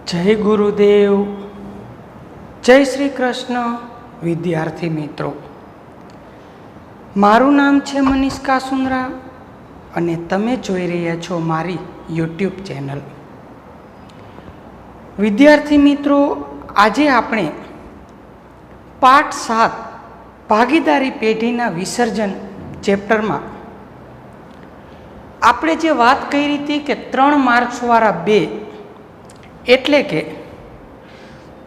जय गुरुदेव, जय श्री कृष्ण। विद्यार्थी मित्रों, मारू नाम है मनीष कासुंद्रा अने तमे जोई रह्या छो मारी यूट्यूब चेनल। विद्यार्थी मित्रों, आजे आपणे पाठ 7 भागीदारी पेढ़ीना विसर्जन चेप्टर में आपणे जे वात करी थी कि 3 मार्क्सवाळा 2 एटले के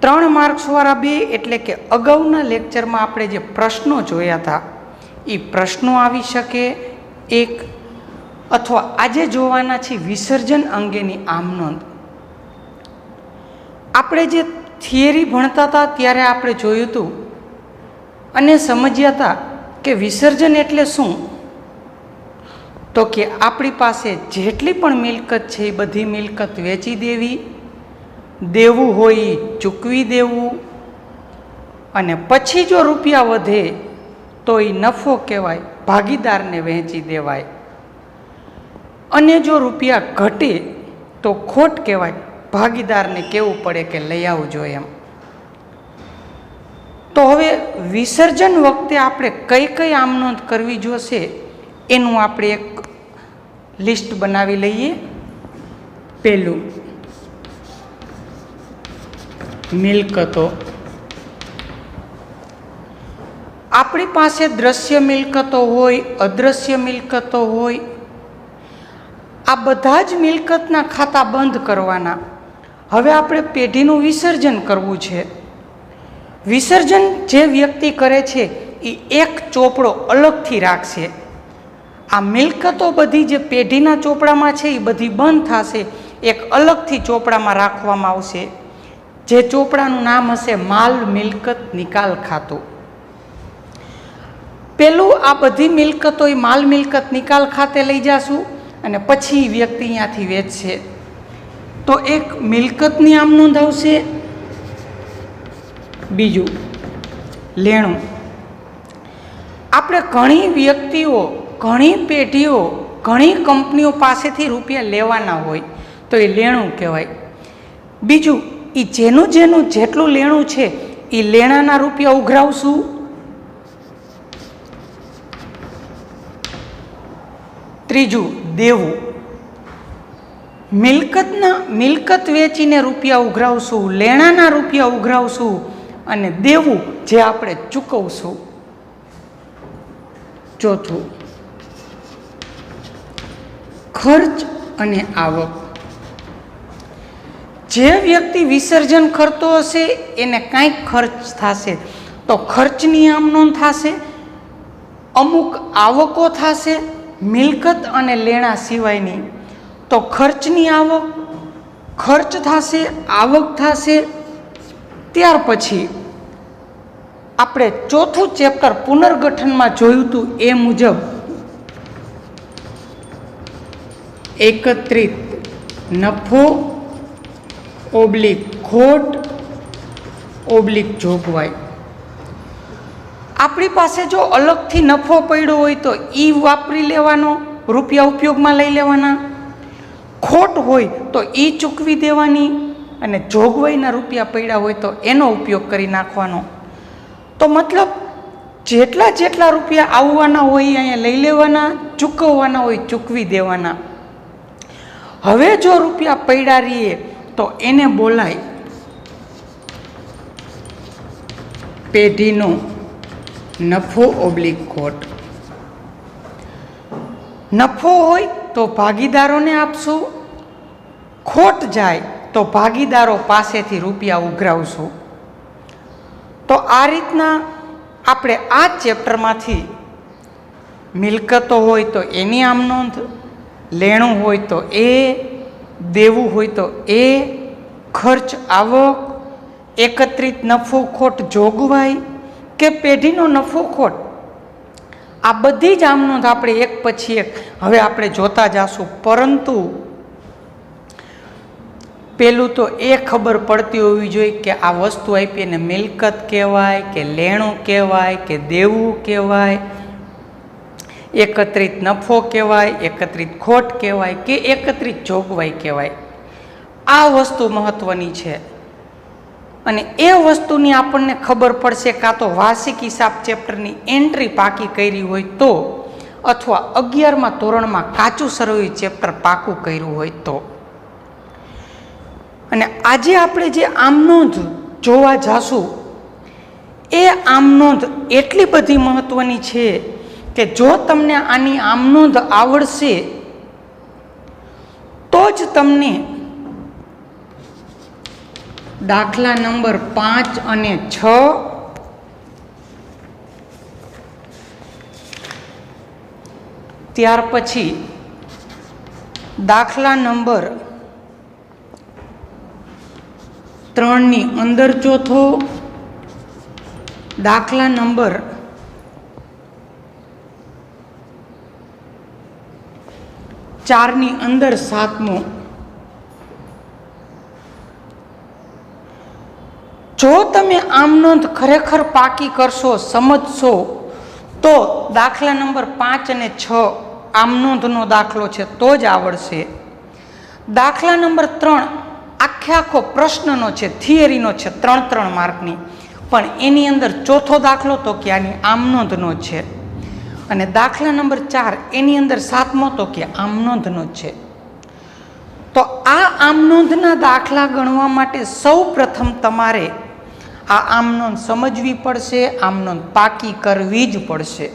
3 मार्क्सवाळा 2 एटले के अगाउना लेक्चर में आपणे जे प्रश्नों जोया था ए प्रश्नों आवी शके एक, अथवा आजे जोवाना छे विसर्जन अंगेनी आमनोंध। आपणे जे थियरी भणता था त्यारे आपणे जोयुं हतुं अने समज्या था कि विसर्जन एटले शुं, तो कि आपणी पासे जेटली पण मिलकत छे बधी मिलकत वेची देवी, देवू होय चूकवी देवू, अने पछी जो रूपिया वधे तो ई नफो कहेवाय, भागीदार ने वहेंची देवाय, अने जो रूपिया घटे तो खोट कहेवाय, भागीदार ने कहेवुं पड़े कि लई आवजो एम। तो हवे विसर्जन वखते आपणे कई कई आमनोंध करवी जोईए एनुं आपणे एक लिस्ट बनावी लईए। पहेलुं मिलकतों। आपणी पासे दृश्य मिलकतों होय, अदृश्य मिलकतों होय, आ बधा ज मिलकतना खाता बंध करवाना। हवे आपणे पेढ़ीनुं विसर्जन करवुं छे। विसर्जन जे व्यक्ति करे छे ई एक चोपड़ो अलगथी राखशे। आ मिलकतों बधी जे पेढ़ीना चोपड़ामां छे ई बधी बंध थशे, एक अलगथी चोपड़ामां राखवामां आवशे, जे चोपड़ानुं नाम हशे माल मिलकत निकाल खातुं। पेलुं आ बधी मिलकतों माल मिलकत निकाल खाते लई जाशुं अने पछी व्यक्ति अहींयाथी वेचशे, तो एक मिलकतनी आम नोंध आवशे। बीजुं लेणुं। आपणे घणी व्यक्तिओ, घणी पेढ़ीओ, घणी कंपनीओ पासेथी रूपिया लेवाना होय तो ए लेणुं कहेवाय। बीजुं ई जेनुं जेनुं जेटलुं लेणुं छे ई लेणाना रूपिया उघरावशुं। त्रीजुं देवुं। मिलकत वेचीने रूपिया उघरावशुं, लेणाना रूपिया उघरावशुं अने देवुं जे आपणे चूकवशुं। चौथुं खर्च अने आवक। जे व्यक्ति विसर्जन करतो हशे एने कांईक खर्च थशे तो खर्चनी आम नोंध थशे, अमुक आवको थशे मिलकत अने लेणा सिवायनी तो खर्चनी आवक, खर्च थशे, आवक थशे। त्यार पछी आपणे चौथुं चेप्टर पुनर्गठन में जोयुं हतुं ए मुजब एकत्रित नफो ओब्लिक खोट ओब्लिक जोगवाई। आपणी पासे जो अलगथी नफो पड्यो होय तो ई वापरी लेवानो, रूपिया उपयोग में लई लेवाना। खोट होय तो ई चूकवी देवानी अने जोगवाईना रूपिया पड्या होय तो एनो उपयोग करी नाखवानो। तो मतलब जेटला जेटला रूपिया आववाना होय अहींया लई लेवाना, चूकववाना होय चूकवी देवाना। हवे जो रूपिया पड्या रहीए तो एने बोलाय पेढ़ीनो नफो ओब्लिक खोट। नफो होय तो भागीदारोने आपशुं, खोट जाय तो भागीदारो पासेथी रूपिया उघरावशुं। तो आ रीतना आपणे आ चेप्टरमांथी मिलकतो होय तो एनी आम नोंध, लेणुं होय तो ए, देवुं होय तो ए, खर्च आवक, एकत्रित नफो खोट जोगवाई के पेढ़ीनो नफो खोट, आ बधी ज आम नोंध आपणे एक पछी एक हवे आपणे जोता जाशुं। परंतु पेलुं तो ए खबर पड़ती होवी जोईए कि आ वस्तु आपी एने मिलकत कहेवाय के लेणुं कहेवाय के देवुं कहेवाय, एकत्रित नफो कहेवाय, एकत्रित खोट कहेवाय के एकत्रित जोगवाई कहेवाय। આ વસ્તુ મહત્વની છે અને એ વસ્તુની આપણને ખબર પડશે કાં તો વાર્ષિક હિસાબ ચેપ્ટરની એન્ટ્રી પાકી કરી હોય તો, અથવા 11મા ધોરણમાં કાચું સરવૈયું ચેપ્ટર પાકું કર્યું હોય તો. અને આજે આપણે જે આમનોંધ જોવા જાશું એ આમનોંધ એટલી બધી મહત્વની છે કે જો તમને આની આમનોંધ આવડશે તો જ તમને દાખલા નંબર 5 અને 6 ત્યાર પછી દાખલા નંબર 3 ની અંદર ચોથો, દાખલા નંબર 4 ની અંદર 7મો. જો તમે આમનોંધ ખરેખર પાકી કરશો, સમજશો, તો દાખલા નંબર 5 અને 6 આમનોંધનો દાખલો છે તો જ આવડશે. દાખલા નંબર 3 આખો પ્રશ્નનો છે, થિયરીનો છે, 3 માર્કની, પણ એની અંદર ચોથો દાખલો તો કે આની આમનોંધનો છે. અને દાખલા નંબર 4 એની અંદર 7મો તો કે આમનોંધનો છે. તો આ આમનોંધના દાખલા ગણવા માટે સૌ પ્રથમ તમારે આ આમનોંધ સમજવી પડશે, આમનોંધ પાકી કરવી જ પડશે.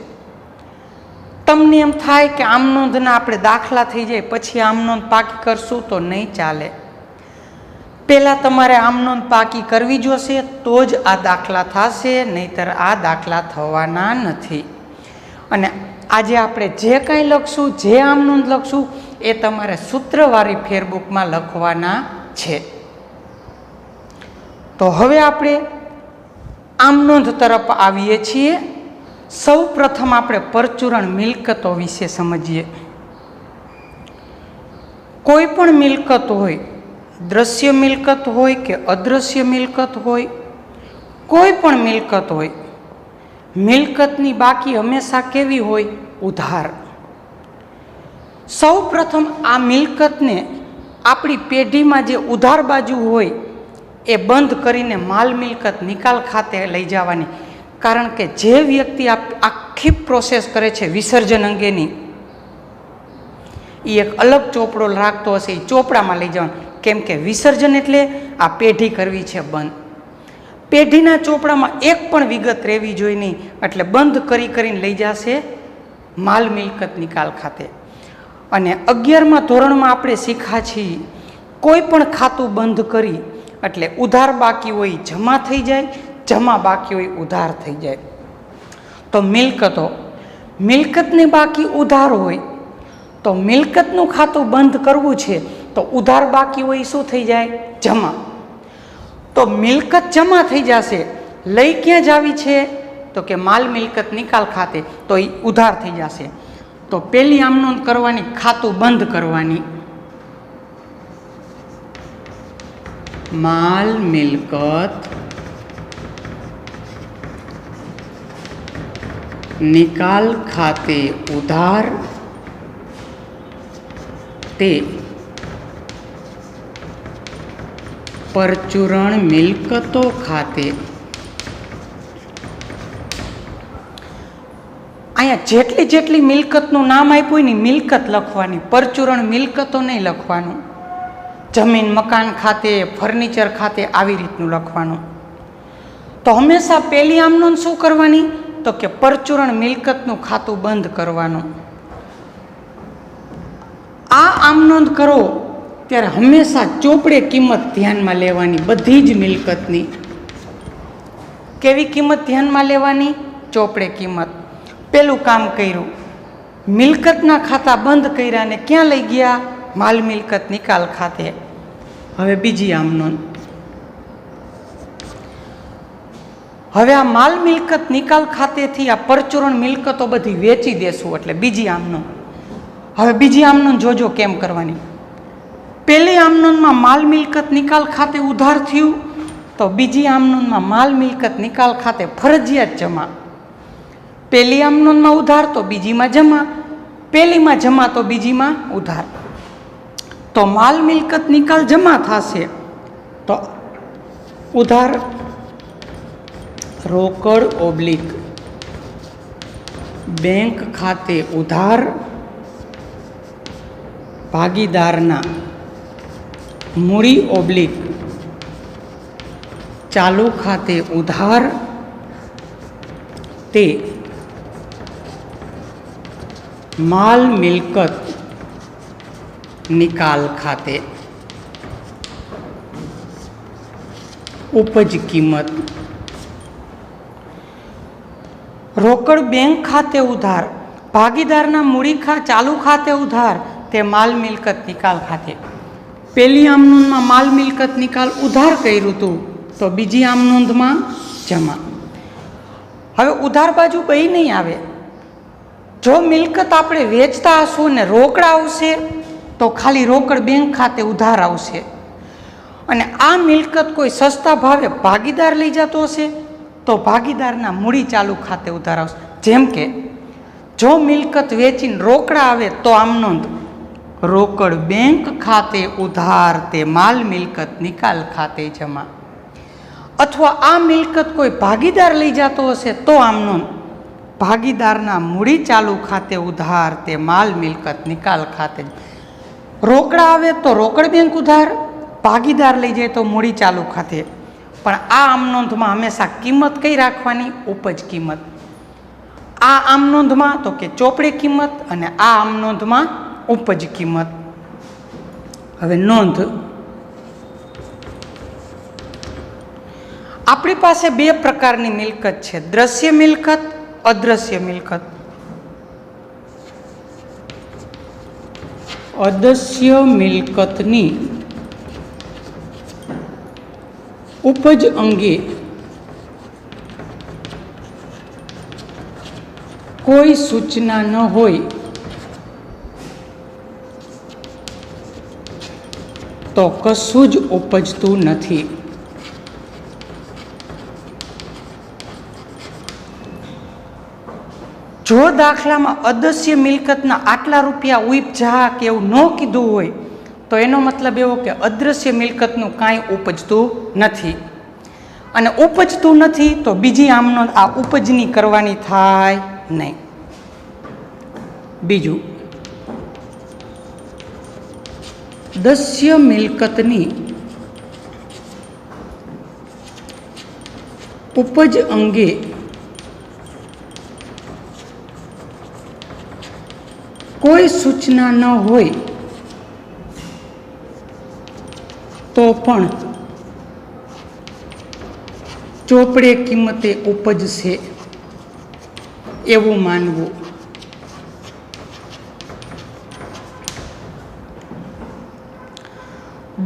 તમને એમ થાય કે આમનોંધના આપણે દાખલા થઈ જાય પછી આમનોંધ પાકી કરશું તો નહીં ચાલે. પહેલાં તમારે આમનોંધ પાકી કરવી જોશે તો જ આ દાખલા થશે, નહીંતર આ દાખલા થવાના નથી. અને આજે આપણે જે કાંઈ લખશું, જે આમનોંધ લખશું એ તમારે સૂત્રવાળી ફેરબુકમાં લખવાના છે. તો હવે આપણે આમનોંધ તરફ આવીએ છીએ. સૌ પ્રથમ આપણે પરચુરણ મિલકતો વિશે સમજીએ. કોઈ પણ મિલકત હોય, દ્રશ્ય મિલકત હોય કે અદ્રશ્ય મિલકત હોય, કોઈ પણ મિલકત હોય, મિલકતની બાકી હંમેશા કેવી હોય? ઉધાર. સૌ પ્રથમ આ મિલકતને આપણી પેઢીમાં જે ઉધાર બાજુ હોય એ બંધ કરીને માલ મિલકત નિકાલ ખાતે લઈ જવાની. કારણ કે જે વ્યક્તિ આખી પ્રોસેસ કરે છે વિસર્જન અંગેની, એ એક અલગ ચોપડો રાખતો હશે, એ ચોપડામાં લઈ જવાનું. કેમ કે વિસર્જન એટલે આ પેઢી કરવી છે બંધ. પેઢીના ચોપડામાં એક પણ વિગત રહેવી જોઈએ નહીં, એટલે બંધ કરીને લઈ જશે માલ મિલકત નિકાલ ખાતે. અને 11મા ધોરણમાં આપણે શીખ્યા છીએ કોઈ પણ ખાતું બંધ કરી એટલે ઉધાર બાકી હોય જમા થઈ જાય, જમા બાકી હોય ઉધાર થઈ જાય. તો મિલકતની બાકી ઉધાર હોય તો મિલકતનું ખાતું બંધ કરવું છે તો ઉધાર બાકી હોય શું થઈ જાય? જમા. તો મિલકત જમા થઈ જશે, લઈ ક્યાં જાવી છે? તો કે માલ મિલકત નિકાલ ખાતે, તો એ ઉધાર થઈ જશે. તો પહેલી આમનોંધ કરવાની, ખાતું બંધ કરવાની. માલ મિલકત નિકાલ ખાતે ઉધાર તે પરચુરણ મિલકતો ખાતે. અહીંયા જેટલી મિલકતનું નામ આપ્યું હોય ને મિલકત લખવાની, પરચુરણ મિલકતો નહીં લખવાનું. જમીન મકાન ખાતે, ફર્નિચર ખાતે આવી રીતનું લખવાનું. તો હંમેશા પહેલી આમનોંધ શું કરવાની? તો કે પરચુરણ મિલકતનું ખાતું બંધ કરવાનું. આ આમનોંધ કરો ત્યારે હંમેશા ચોપડે કિંમત ધ્યાનમાં લેવાની, બધી જ મિલકતની. કેવી કિંમત ધ્યાનમાં લેવાની? ચોપડે કિંમત. પેલું કામ કર્યું, મિલકતના ખાતા બંધ કર્યા ને ક્યાં લઈ ગયા? માલ મિલકત નિકાલ ખાતે. હવે બીજી આમનોંધ. હવે આ માલ મિલકત નિકાલ ખાતેથી આ પરચુરણ મિલકતો બધી વેચી દેશું એટલે બીજી આમનોંધ. હવે બીજી આમનોંધ જોજો કેમ કરવાની. પહેલી આમનોંધમાં માલ મિલકત નિકાલ ખાતે ઉધાર થયું, તો બીજી આમનોંધમાં માલ મિલકત નિકાલ ખાતે ફરજિયાત જમા. પહેલી આમનોંધમાં ઉધાર તો બીજીમાં જમા, પહેલીમાં જમા તો બીજીમાં ઉધાર. તો માલ મિલકત નિકાલ જમા થશે. તો ઉધાર રોકડ ઓબ્લિક બેંક ખાતે ઉધાર ભાગીદારના મૂડી ઓબ્લિક ચાલુ ખાતે ઉધાર તે માલ મિલકત નિકાલ ખાતે ઉપજ કિંમત. રોકડ બેંક ખાતે ઉધાર ભાગીદારના મૂડી ચાલુ ખાતે ઉધાર તે માલ મિલકત નિકાલ ખાતે. પહેલી આમ નોંધમાં માલ મિલકત નિકાલ ઉધાર કર્યું હતું, તો બીજી આમ નોંધમાં જમા. હવે ઉધાર બાજુ કંઈ નહીં આવે. જો મિલકત આપણે વેચતા હશું ને રોકડા આવશે તો ખાલી રોકડ બેંક ખાતે ઉધાર આવશે. અને આ મિલકત કોઈ સસ્તા ભાવે ભાગીદાર લઈ જતો હશે તો ભાગીદારના મૂડી ચાલુ ખાતે ઉધાર આવશે. જેમ કે જો મિલકત વેચીને રોકડા આવે તો આમ નોંધ રોકડ બેંક ખાતે ઉધાર તે માલ મિલકત નિકાલ ખાતે જમા. અથવા આ મિલકત કોઈ ભાગીદાર લઈ જતો હશે તો આમ નોંધ ભાગીદારના મૂડી ચાલુ ખાતે ઉધાર તે માલ મિલકત નિકાલ ખાતે. રોકડા આવે તો રોકડ બેંક ઉધાર, ભાગીદાર લઈ જાય તો મૂડી ચાલુ ખાતે. પણ આ આમ નોંધમાં હંમેશા કિંમત કઈ રાખવાની? ઉપજ કિંમત. આ આમ નોંધમાં તો કે ચોપડે કિંમત અને આ આમ નોંધમાં ઉપજ કિંમત. હવે નોંધ, આપણી પાસે બે પ્રકારની મિલકત છે, દ્રશ્ય મિલકત, અદ્રશ્ય મિલકત. અદ્રશ્ય મિલકતની ઉપજ અંગે કોઈ સૂચના ન હોય તો કશું જ ઉપજતું નથી. જો દાખલામાં અદ્રશ્ય મિલકતના આટલા રૂપિયા ઉપજા કે એવું ન કીધું હોય તો એનો મતલબ એવો કે અદ્રશ્ય મિલકતનું કાંઈ ઉપજતું નથી. અને ઉપજતું નથી તો બીજી આમનો આ ઉપજની કરવાની થાય નહીં. બીજું, દ્રશ્ય મિલકતની ઉપજ અંગે કોઈ સૂચના ન હોય તો પણ ચોપડે કિંમતે ઉપજશે એવું માનવું.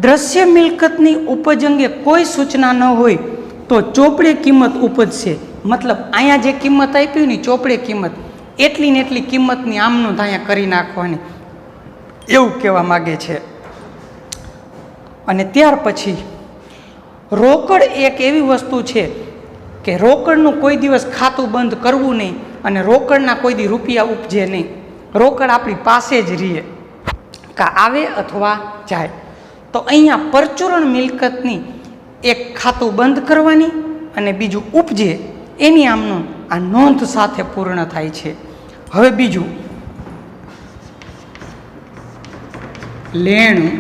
દ્રશ્ય મિલકતની ઉપજ અંગે કોઈ સૂચના ન હોય તો ચોપડે કિંમત ઉપજશે. મતલબ અહીંયા જે કિંમત આપી ને ચોપડે કિંમત, એટલી ને એટલી કિંમતની આમનું અહીંયા કરી નાખવાની, એવું કહેવા માગે છે. અને ત્યાર પછી રોકડ એક એવી વસ્તુ છે કે રોકડનું કોઈ દિવસ ખાતું બંધ કરવું નહીં અને રોકડના કોઈ દી રૂપિયા ઉપજે નહીં. રોકડ આપણી પાસે જ રહીએ, કાં આવે અથવા જાય. તો અહીંયા પરચુરણ મિલકતની એક ખાતું બંધ કરવાની અને બીજું ઉપજે એની આમનો આ નોંધ સાથે પૂર્ણ થાય છે. હવે બીજું, લેણું.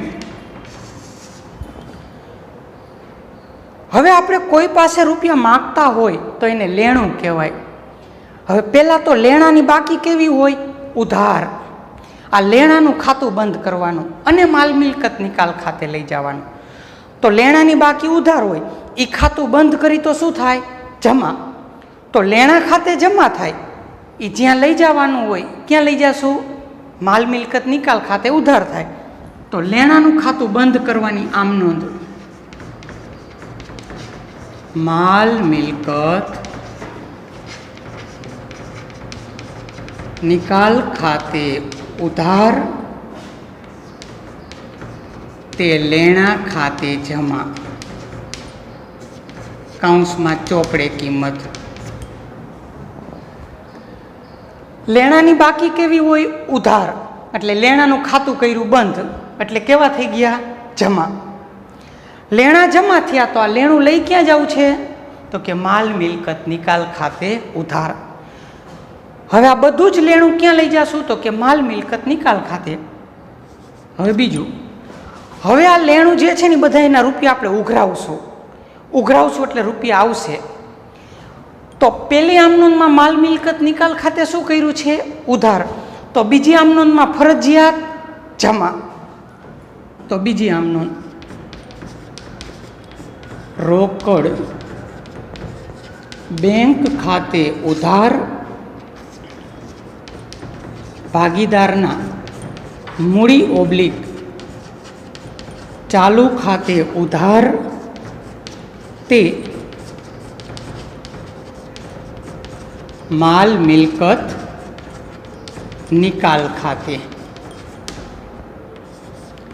હવે આપણે કોઈ પાસે રૂપિયા માગતા હોય તો એને લેણું કહેવાય. હવે પહેલાં તો લેણાની બાકી કેવી હોય? ઉધાર. આ લેણાનું ખાતું બંધ કરવાનું અને માલ મિલકત નિકાલ ખાતે લઈ જવાનું. તો લેણાની બાકી ઉધાર હોય, એ ખાતું બંધ કરી તો શું થાય? જમા. તો લેણા ખાતે જમા થાય, એ જ્યાં લઈ જવાનું હોય ક્યાં લઈ જશું? માલ મિલકત નિકાલ ખાતે ઉધાર થાય. તો લેણાનું ખાતું બંધ કરવાની આમ નોંધ માલ મિલકત નિકાલ ખાતે ઉધાર તે લેણા ખાતે જમા. કૌંસમાં ચોપડે કિંમત. લેણાની બાકી કેવી હોય? ઉધાર. એટલે લેણાનું ખાતું કર્યું બંધ એટલે કેવા થઈ ગયા? જમા. લેણા જમા થયા તો આ લેણું લઈ ક્યાં જવું છે? તો કે માલ મિલકત નિકાલ ખાતે ઉધાર. હવે આ બધું જ લેણું ક્યાં લઈ જશું? તો કે માલ મિલકત નિકાલ ખાતે. હવે બીજું, હવે આ લેણું જે છે ને બધા એના રૂપિયા આપણે ઉઘરાવશું એટલે રૂપિયા આવશે. તો પેલી આમનોંધમાં માલ મિલકત નિકાલ ખાતે શું કર્યું છે? ઉધાર. તો બીજી આમનોંધમાં ફરજિયાત જમા. તો બીજી આમનોંધ રોકડ બેંક ખાતે ઉધાર ભાગીદારના મૂડી ઓબ્લિક ચાલુ ખાતે ઉધાર તે માલ મિલકત નિકાલ ખાતે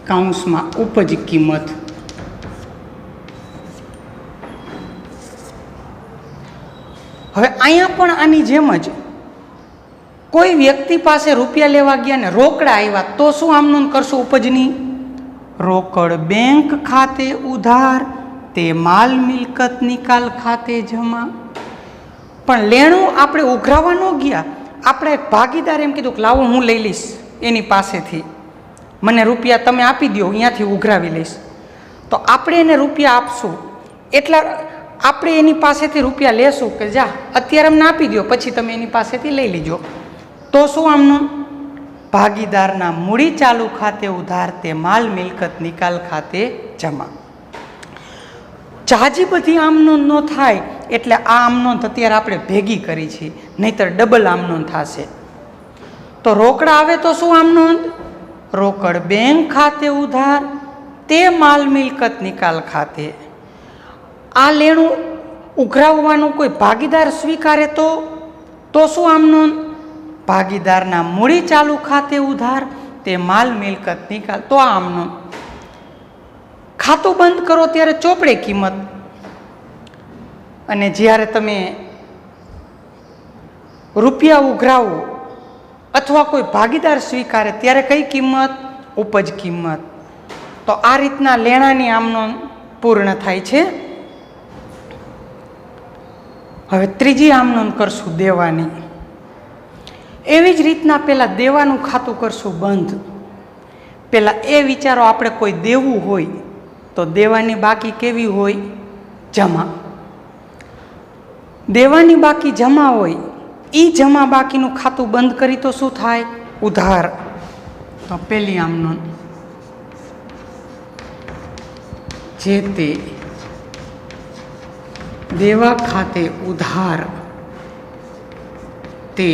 કૌંસમાં ઉપજ કિંમત. હવે અહીંયા પણ આની જેમ જ કોઈ વ્યક્તિ પાસે રૂપિયા લેવા ગયા ને રોકડા આવ્યા તો શું આમનોંધ કરશું ઉપજની? રોકડ બેંક ખાતે ઉધાર તે માલ મિલકત નિકાલ ખાતે જમા. પણ લેણું આપણે ઉઘરાવવા ન ગયા, આપણે એક ભાગીદાર એમ કીધું કે લાવો હું લઈ લઈશ એની પાસેથી, મને રૂપિયા તમે આપી દો, અહીંયાથી ઉઘરાવી લઈશ. તો આપણે એને રૂપિયા આપશું, એટલા આપણે એની પાસેથી રૂપિયા લેશું કે જા અત્યારે અમને આપી દો, પછી તમે એની પાસેથી લઈ લીજો. તો શું આમનું? ભાગીદારના મૂડી ચાલુ ખાતે ઉધાર તે માલ મિલકત નિકાલ ખાતે જમા. જાજી બધી આમનોંધ ન થાય એટલે આ આમનોંધ અત્યારે આપણે ભેગી કરી છે, નહીતર ડબલ આમનોંધ થશે. તો રોકડા આવે તો શું આમનોંધ? રોકડ બેંક ખાતે ઉધાર તે માલ મિલકત નિકાલ ખાતે. આ લેણું ઉઘરાવવાનું કોઈ ભાગીદાર સ્વીકારે તો શું આમનોંધ? ભાગીદારના મૂડી ચાલુ ખાતે ઉધાર તે માલ મિલકત નિકાલ. તો આ આમનોંધ. ખાતું બંધ કરો ત્યારે ચોપડે કિંમત, અને જ્યારે તમે રૂપિયા ઉઘરાવો અથવા કોઈ ભાગીદાર સ્વીકારે ત્યારે કઈ કિંમત? ઉપજ કિંમત. તો આ રીતના લેણાની આમનોંધ પૂર્ણ થાય છે. હવે ત્રીજી આમનોંધ કરશું દેવાની. એવી જ રીતના પહેલાં દેવાનું ખાતું કરશું બંધ. પહેલાં એ વિચારો, આપણે કોઈ દેવું હોય તો દેવાની બાકી કેવી હોય? જમા. દેવાની બાકી જમા હોય, એ જમા બાકીનું ખાતું બંધ કરી તો શું થાય? ઉધાર. તો પહેલી આમનોંધ જે તે દેવા ખાતે ઉધાર તે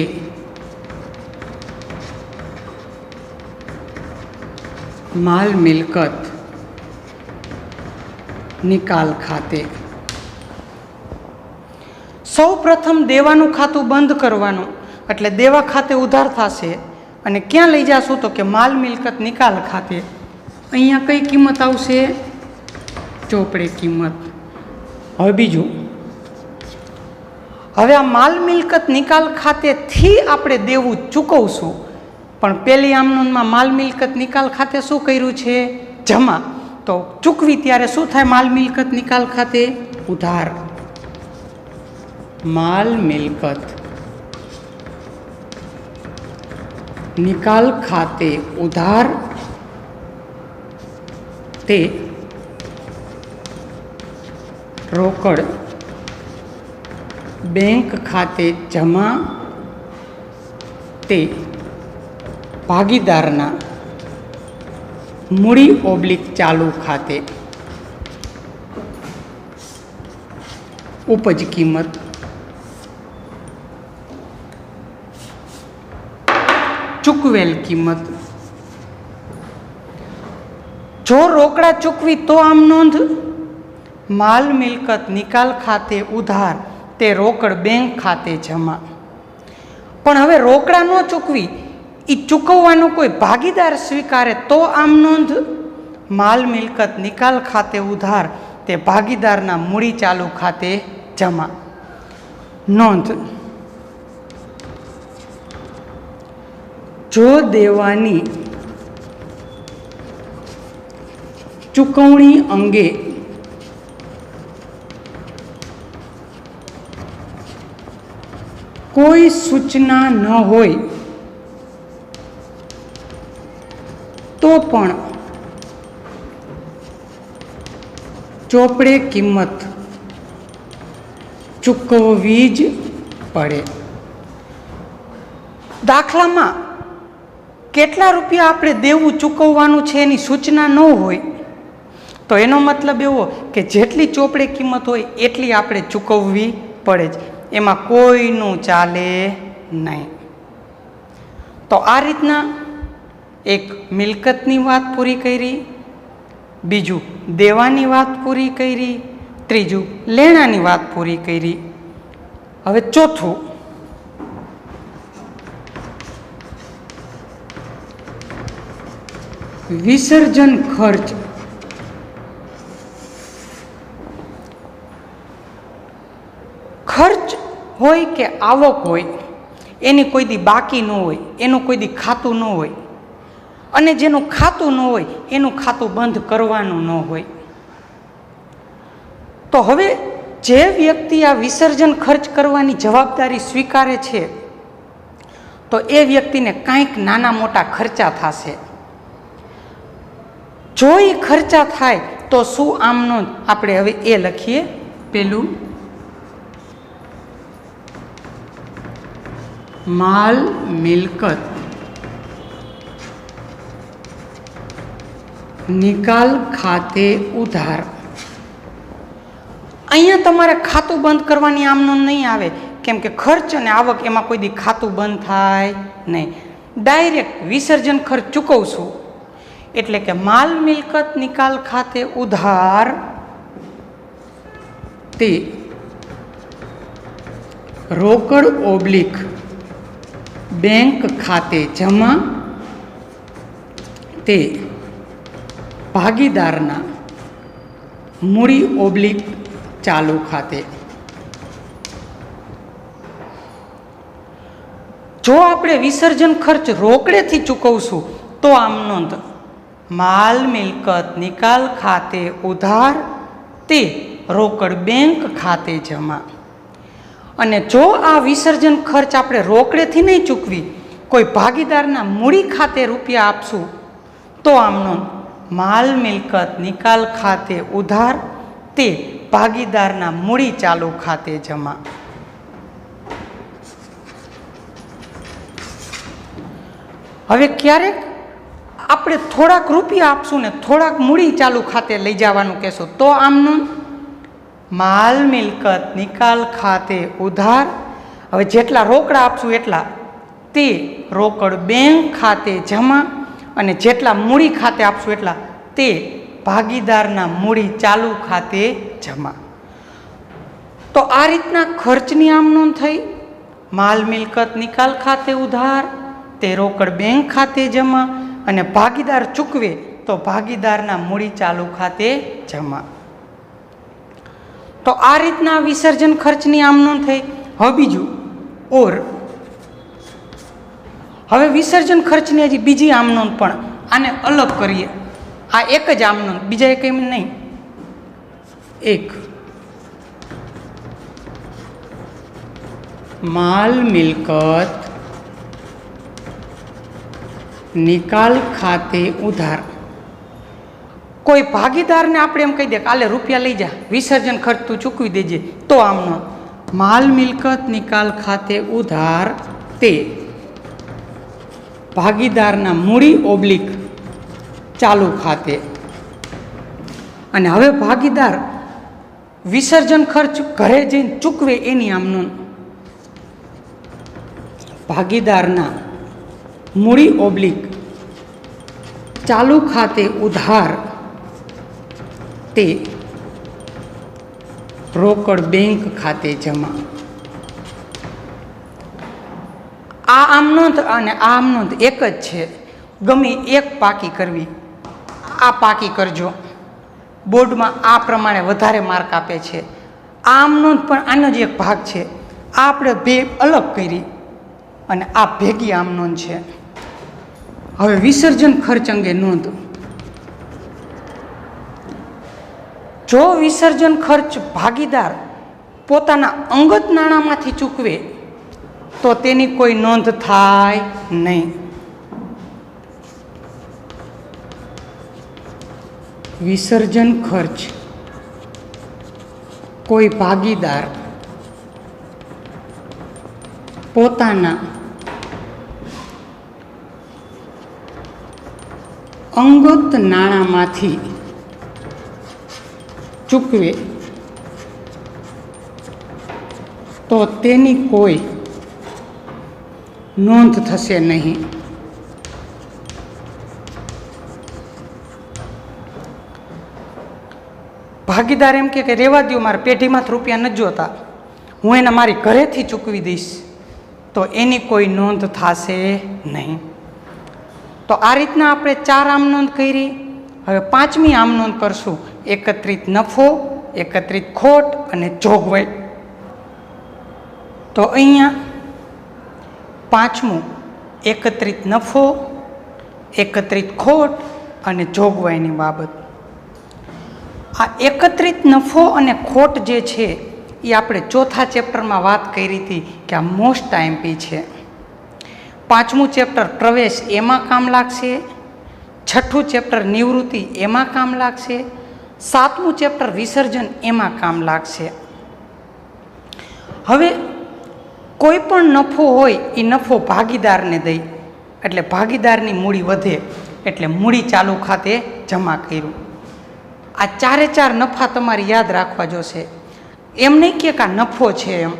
માલ મિલકત નિકાલ ખાતે. સૌ પ્રથમ દેવાનું ખાતું બંધ કરવાનું, એટલે દેવા ખાતે ઉધાર થશે અને ક્યાં લઈ જશું? તો કે માલ મિલકત નિકાલ ખાતે. અહીંયા કઈ કિંમત આવશે? ચોપડે કિંમત. હવે બીજું, હવે આ માલ મિલકત નિકાલ ખાતેથી આપણે દેવું ચૂકવશું, પણ પહેલી આમનોંધમાં માલ મિલકત નિકાલ ખાતે શું કર્યું છે? જમા. તો ચૂકવી ત્યારે શું થાય? માલ મિલકત નિકાલ ખાતે ઉધાર. માલ મિલકત નિકાલ ખાતે ઉધાર તે રોકડ બેંક ખાતે જમા તે ભાગીદારના મૂડી ઓબ્લિક ચાલુ ખાતે ઉપજ કિંમત. ચૂકવેલ કિંમત. જો રોકડા ચૂકવી તો આમ નોંધ માલ મિલકત નિકાલ ખાતે ઉધાર તે રોકડ બેંક ખાતે જમા. પણ હવે રોકડા ન ચૂકવી, એ ચૂકવવાનો કોઈ ભાગીદાર સ્વીકારે તો આમ નોંધ માલ મિલકત નિકાલ ખાતે ઉધાર તે ભાગીદારના મૂડી ચાલુ ખાતે જમા. નોંધ, જો દેવાની ચૂકવણી અંગે કોઈ સૂચના ન હોય તો પણ ચોપડે કિંમત ચૂકવવી જ પડે. દાખલામાં કેટલા રૂપિયા આપણે દેવું ચૂકવવાનું છે એની સૂચના ન હોય તો એનો મતલબ એવો કે જેટલી ચોપડે કિંમત હોય એટલી આપણે ચૂકવવી પડે જ, એમાં કોઈનું ચાલે નહીં. તો આ રીતના એક મિલકતની વાત પૂરી કરી, બીજું દેવાની વાત પૂરી કરી, ત્રીજું લેણાની વાત પૂરી કરી. હવે ચોથું, વિસર્જન ખર્ચ. ખર્ચ હોય કે આવક હોય એની કોઈ દી બાકી ન હોય, એનું કોઈ દી ખાતું ન હોય, અને જેનું ખાતું ન હોય એનું ખાતું બંધ કરવાનું ન હોય. તો હવે જે વ્યક્તિ આ વિસર્જન ખર્ચ કરવાની જવાબદારી સ્વીકારે છે તો એ વ્યક્તિને કાંઈક નાના મોટા ખર્ચા થશે. જો એ ખર્ચા થાય તો શું આમનો આપણે હવે એ લખીએ. પેલું માલ મિલકત નિકાલ ખાતે ઉધાર. અહીંયા તમારે ખાતું બંધ કરવાની આમનો નહીં આવે, કેમ કે ખર્ચ અને આવક એમાં કોઈ દી ખાતું બંધ થાય નહીં. ડાયરેક્ટ વિસર્જન ખર્ચ ચૂકવશું એટલે કે માલ મિલકત નિકાલ ખાતે ઉધાર તે રોકડ ઓબ્લિક બેંક ખાતે જમા તે ભાગીદારના મૂડી ઓબ્લિક ચાલુ ખાતે. જો આપણે વિસર્જન ખર્ચ રોકડેથી ચૂકવશું તો આમ નોંધ માલ મિલકત નિકાલ ખાતે ઉધાર તે રોકડ બેંક ખાતે જમા. અને જો આ વિસર્જન ખર્ચ આપણે રોકડેથી નહીં ચૂકવી, કોઈ ભાગીદારના મૂડી ખાતે રૂપિયા આપશું તો આમ નોંધ માલ મિલકત નિકાલ ખાતે ઉધાર તે ભાગીદારના મૂડી ચાલુ ખાતે જમા. હવે ક્યારેક આપણે થોડાક રૂપિયા આપશું ને થોડાક મૂડી ચાલુ ખાતે લઈ જવાનું કહેશું તો આમનું માલ મિલકત નિકાલ ખાતે ઉધાર. હવે જેટલા રોકડા આપશું એટલા તે રોકડ બેંક ખાતે જમા, અને જેટલા મૂડી ખાતે આપશું એટલા તે ભાગીદારના મૂડી ચાલુ ખાતે જમા. તો આ રીતના ખર્ચની આમ નોંધ થઈ. માલ મિલકત નિકાલ ખાતે ઉધાર તે રોકડ બેંક ખાતે જમા, અને ભાગીદાર ચૂકવે તો ભાગીદારના મૂડી ચાલુ ખાતે જમા. તો આ રીતના વિસર્જન ખર્ચની આમ નોંધ થઈ. હવે બીજું ઓર, હવે વિસર્જન ખર્ચની હજી બીજી આમ નોંધ પણ આને અલગ કરીએ. આ એક જ આમ નોંધ, બીજા એક એમ નહીં. એક માલ મિલકત નિકાલ ખાતે ઉધાર. કોઈ ભાગીદારને આપણે એમ કહી દે કાલે રૂપિયા લઈ જા, વિસર્જન ખર્ચ તું ચૂકવી દેજે, તો આમનો માલ મિલકત નિકાલ ખાતે ઉધાર તે ભાગીદારના મૂડી ઓબ્લિક ચાલુ ખાતે. અને હવે ભાગીદાર વિસર્જન ખર્ચ ઘરે જઈને ચૂકવે એની આમનો ભાગીદારના મૂડી ઓબ્લિક ચાલુ ખાતે ઉધાર તે રોકડ બેંક ખાતે જમા. આ આમ નોંધ અને આ આમ નોંધ એક જ છે. ગમે એક પાકી કરવી, આ પાકી કરજો. બોર્ડમાં આ પ્રમાણે વધારે માર્ક આપે છે. આમ નોંધ પણ આનો જ એક ભાગ છે. આ આપણે બે અલગ કરી અને આ ભેગી આમ નોંધ છે. હવે વિસર્જન ખર્ચ અંગે નોંધ. જો વિસર્જન ખર્ચ ભાગીદાર પોતાના અંગત નાણાંમાંથી ચૂકવે તો તેની કોઈ નોંધ થાય નહીં. વિસર્જન ખર્ચ કોઈ ભાગીદાર પોતાના અંગત નાણાંમાંથી ચૂકવે તો તેની કોઈ નોંધ થશે નહીં. ભાગીદાર એમ કે રહેવા દો, મારા પેઢીમાં રૂપિયા નથી જોતા, હું એને મારી ઘરેથી ચૂકવી દઈશ, તો એની કોઈ નોંધ થશે નહીં. તો આ રીતના આપણે 4 આમ નોંધ કરી. હવે 5મી આમ નોંધ કરશું, એકત્રિત નફો, એકત્રિત ખોટ અને જોગવાઈ. તો અહીંયા 5મું એકત્રિત નફો, એકત્રિત ખોટ અને જોગવાઈની બાબત. આ એકત્રિત નફો અને ખોટ જે છે એ આપણે ચોથા ચેપ્ટરમાં વાત કરી હતી કે આ મોસ્ટ આઈએમપી છે. 5મું ચેપ્ટર પ્રવેશ એમાં કામ લાગશે, 6ઠું ચેપ્ટર નિવૃત્તિ એમાં કામ લાગશે, 7મું ચેપ્ટર વિસર્જન એમાં કામ લાગશે. હવે કોઈ પણ નફો હોય એ નફો ભાગીદારને દઈ એટલે ભાગીદારની મૂડી વધે એટલે મૂડી ચાલુ ખાતે જમા કર્યું. આ 4 નફા તમારે યાદ રાખવા જોશે, એમ નહીં કે આ નફો છે એમ.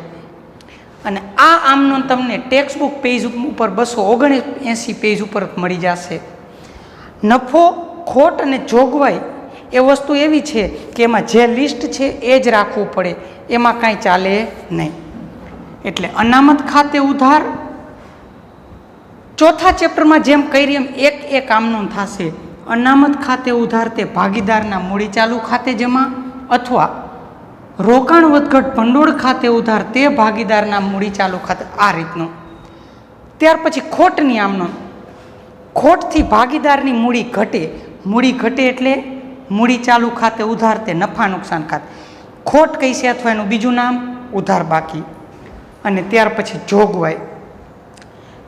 અને આ આમનો તમને ટેક્સ્ટ બુક પેજ ઉપર 279 પેજ ઉપર મળી જશે. નફો, ખોટ અને જોગવાઈ એ વસ્તુ એવી છે કે એમાં જે લિસ્ટ છે એ જ રાખવું પડે, એમાં કાંઈ ચાલે નહીં. એટલે અનામત ખાતે ઉધાર ચોથા ચેપ્ટરમાં જેમ કરી એમ એક આમનો થશે. અનામત ખાતે ઉધાર તે ભાગીદારના મૂડી ચાલુ ખાતે જમા અથવા રોકાણ વધઘટ ભંડોળ ખાતે ઉધાર તે ભાગીદારના મૂડી ચાલુ ખાતે, આ રીતનું. ત્યાર પછી ખોટની આમનો, ખોટથી ભાગીદારની મૂડી ઘટે. મૂડી ઘટે એટલે મૂડી ચાલુ ખાતે ઉધાર તે નફા નુકસાન ખાતે. ખોટ કઈ છે અથવા એનું બીજું નામ ઉધાર બાકી. અને ત્યાર પછી જોગવાઈ,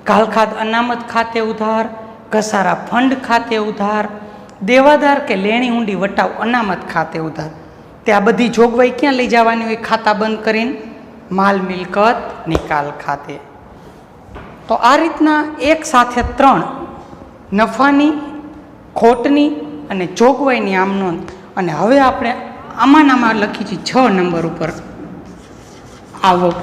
ઘાલખાત અનામત ખાતે ઉધાર, ઘસારા ફંડ ખાતે ઉધાર, દેવાદાર કે લેણી ઊંડી વટાવ અનામત ખાતે ઉધાર. તે આ બધી જોગવાઈ ક્યાં લઈ જવાની હોય? ખાતા બંધ કરીને માલ મિલકત નિકાલ ખાતે. તો આ રીતના એક સાથે 3 નફાની, ખોટની અને જોગવાઈની આમ નોંધ. અને હવે આપણે આમાં લખી છે 6 નંબર ઉપર આવક.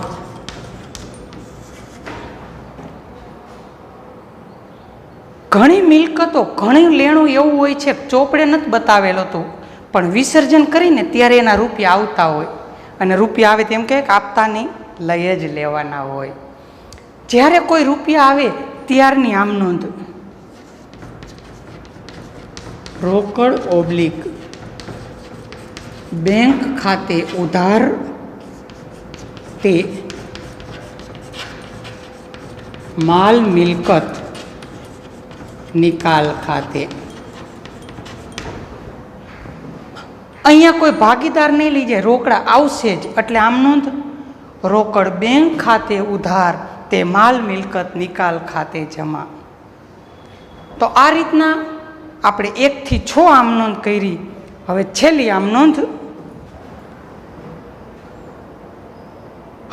ઘણી મિલકતો, ઘણી લેણું એવું હોય છે ચોપડે નથી બતાવેલો હતું, પણ વિસર્જન કરીને ત્યારે એના રૂપિયા આવતા હોય. અને રૂપિયા આવે તેમ કે આપતા નહીં, લઈ જ લેવાના હોય. જ્યારે કોઈ રૂપિયા આવે ત્યારની આમ નોંધ. રોકડ ઓબ્લિક બેંક ખાતે ઉધાર તે માલ મિલકત નિકાલ ખાતે. અહીંયા કોઈ ભાગીદાર નહીં લઈ જાય, રોકડા આવશે જ એટલે આમ નોંધ. રોકડ બેંક ખાતે ઉધાર તે માલ મિલકત નિકાલ ખાતે જમા. તો આ રીતના આપણે 1 થી 6 આમ નોંધ કરી. હવે છેલ્લી આમ નોંધ.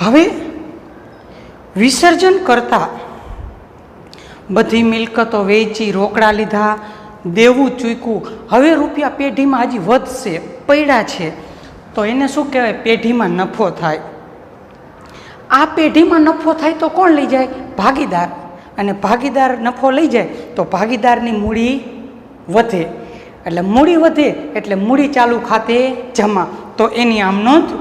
હવે વિસર્જન કરતા બધી મિલકતો વેચી, રોકડા લીધા, દેવું ચૂક્યું, હવે રૂપિયા પેઢીમાં હજી વધશે, પડ્યા છે, તો એને શું કહેવાય? પેઢીમાં નફો થાય. આ પેઢીમાં નફો થાય તો કોણ લઈ જાય? ભાગીદાર. અને ભાગીદાર નફો લઈ જાય તો ભાગીદારની મૂડી વધે. એટલે મૂડી વધે એટલે મૂડી ચાલુ ખાતે જમા. તો એની આમ નોંધ.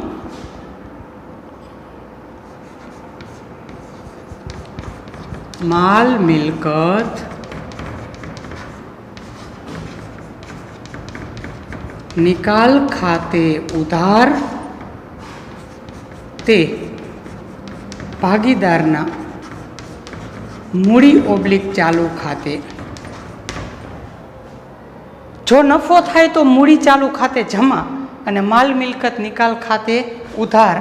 માલ મિલકત નિકાલ ખાતે ઉધાર તે ભાગીદારના મૂડી ઓબ્લિક ચાલુ ખાતે. જો નફો થાય તો મૂડી ચાલુ ખાતે જમા, અને માલ મિલકત નિકાલ ખાતે ઉધાર,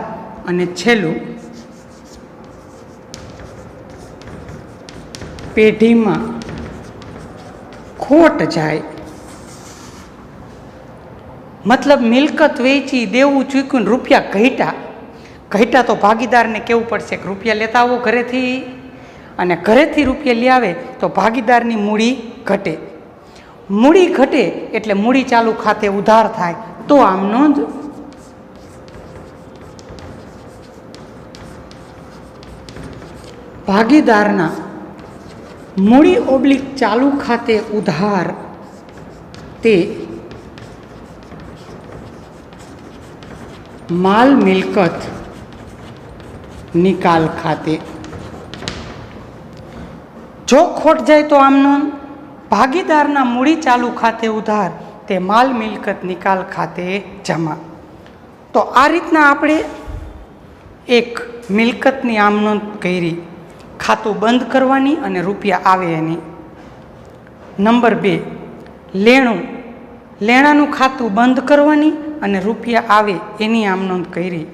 અને છેલ્લું પેઢીમાં ખોટ જાય. મતલબ મિલકત વેચી, દેવું ચૂક્યું, રૂપિયા ઘટ્યા તો ભાગીદારને કહેવું પડશે કે રૂપિયા લેતા આવો ઘરેથી, અને ઘરેથી રૂપિયા લઈ આવે તો ભાગીદારની મૂડી ઘટે. મૂડી ઘટે એટલે મૂડી ચાલુ ખાતે ઉધાર થાય. તો આમ નોંધ ભાગીદારના મૂડી ઓબ્લિક ચાલુ ખાતે ઉધાર તે માલ મિલકત નિકાલ ખાતે. જો ખોટ જાય તો આમ નોંધ ભાગીદારના મૂડી ચાલુ ખાતે ઉધાર તે માલ મિલકત નિકાલ ખાતે જમા. તો આ રીતના આપણે એક મિલકતની આમ નોંધ કરી, ખાતું બંધ કરવાની અને રૂપિયા આવે એની. નંબર 2, લેણાનું ખાતું બંધ કરવાની અને રૂપિયા આવે એની આમ નોંધ કરી.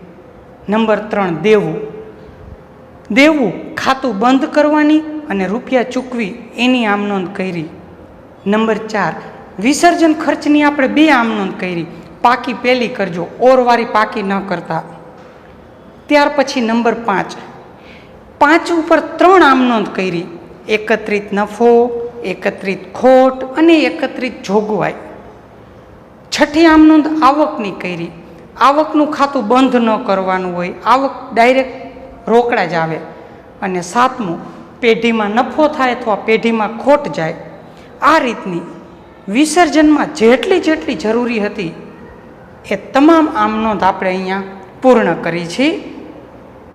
નંબર 3, દેવું ખાતું બંધ કરવાની અને રૂપિયા ચૂકવી એની આમ નોંધ કરી. નંબર 4, વિસર્જન ખર્ચની આપણે 2 આમ નોંધ કરી. પાકી પહેલી કરજો, ઓરવારી પાકી ન કરતા. ત્યાર પછી નંબર 5 ઉપર 3 આમ નોંધ કરી. એકત્રિત નફો, એકત્રિત ખોટ અને એકત્રિત જોગવાઈ. છઠ્ઠી આમ નોંધ આવકની કરી. આવકનું ખાતું બંધ ન કરવાનું હોય, આવક ડાયરેક્ટ રોકડા જ આવે. અને 7મું, પેઢીમાં નફો થાય અથવા પેઢીમાં ખોટ જાય. આ રીતની વિસર્જનમાં જેટલી જરૂરી હતી એ તમામ આમ નોંધ આપણે અહીંયા પૂર્ણ કરી છે.